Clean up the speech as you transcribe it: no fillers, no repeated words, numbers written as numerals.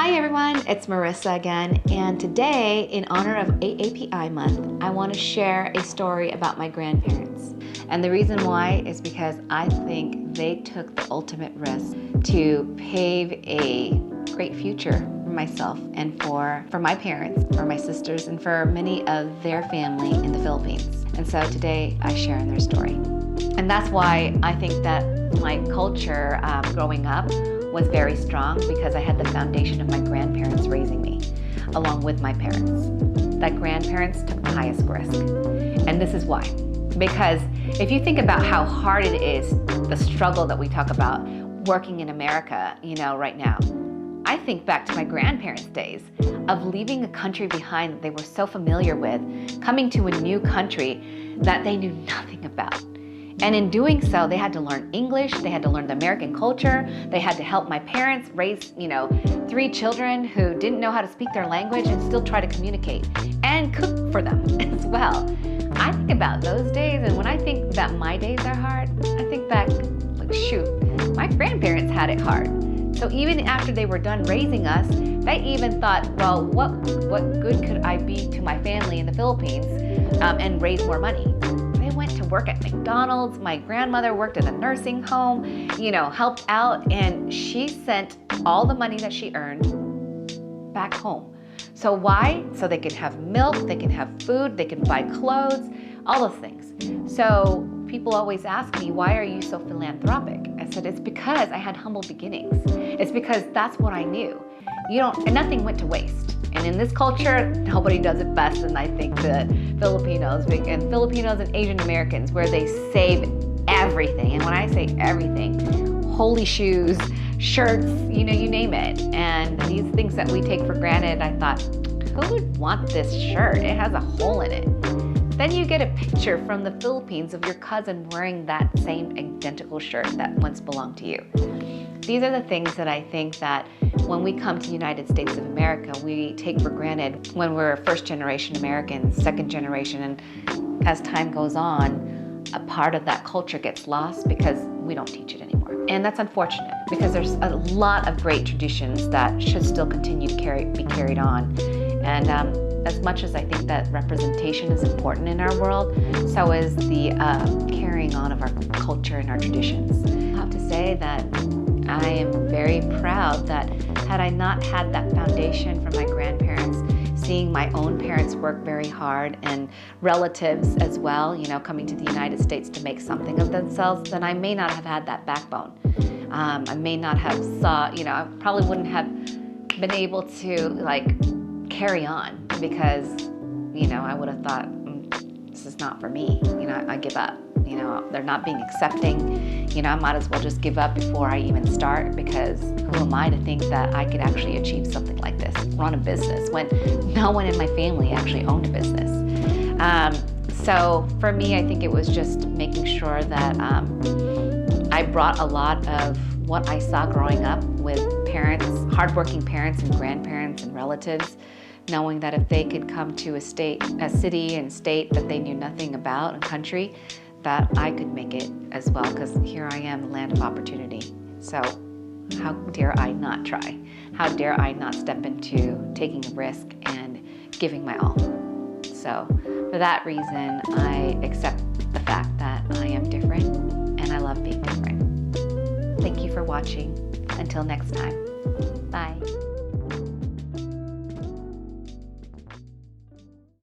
Hi everyone, it's Marissa again, and today, in honor of AAPI month, I want to share a story about my grandparents. And the reason why is because I think they took the ultimate risk to pave a great future for myself and for my parents, for my sisters, and for many of their family in the Philippines. And so today I share in their story. And that's why I think that my culture growing up was very strong, because I had the foundation of my grandparents raising me, along with my parents. That grandparents took the highest risk. And this is why. Because if you think about how hard it is, the struggle that we talk about working in America, right now, I think back to my grandparents' days of leaving a country behind that they were so familiar with, coming to a new country that they knew nothing about. And in doing so, they had to learn English, they had to learn the American culture, they had to help my parents raise, 3 children who didn't know how to speak their language and still try to communicate and cook for them as well. I think about those days, and when I think that my days are hard, I think back, shoot, my grandparents had it hard. So even after they were done raising us, they even thought, well, what good could I be to my family in the Philippines and raise more money? They went to work at McDonald's. My grandmother worked at a nursing home, helped out, and she sent all the money that she earned back home. So why? So they can have milk, they can have food, they can buy clothes, all those things. So people always ask me, why are you so philanthropic? I said, it's because I had humble beginnings. It's because that's what I knew. And nothing went to waste. And in this culture, nobody does it best than I think the Filipinos and Asian Americans, where they save everything. And when I say everything, holy shoes, shirts, you name it. And these things that we take for granted, I thought, who would want this shirt? It has a hole in it. Then you get a picture from the Philippines of your cousin wearing that same identical shirt that once belonged to you. These are the things that I think that when we come to the United States of America, we take for granted when we're first generation Americans, second generation, and as time goes on, a part of that culture gets lost because we don't teach it anymore. And that's unfortunate, because there's a lot of great traditions that should still continue to be carried on. And as much as I think that representation is important in our world, so is the carrying on of our culture and our traditions. I have to say that I am very proud that had I not had that foundation from my grandparents, seeing my own parents work very hard and relatives as well, coming to the United States to make something of themselves, then I may not have had that backbone. I may not have I probably wouldn't have been able to carry on, because, I would have thought, this is not for me. I give up. They're not being accepting. I might as well just give up before I even start, because who am I to think that I could actually achieve something like this, run a business, when no one in my family actually owned a business. So for me, I think it was just making sure that I brought a lot of what I saw growing up with parents, hardworking parents and grandparents and relatives, knowing that if they could come to a city and state that they knew nothing about, a country, that I could make it as well, because here I am, the land of opportunity. So how dare I not try? How dare I not step into taking a risk and giving my all? So for that reason, I accept the fact that I am different, and I love being different. Thank you for watching. Until next time.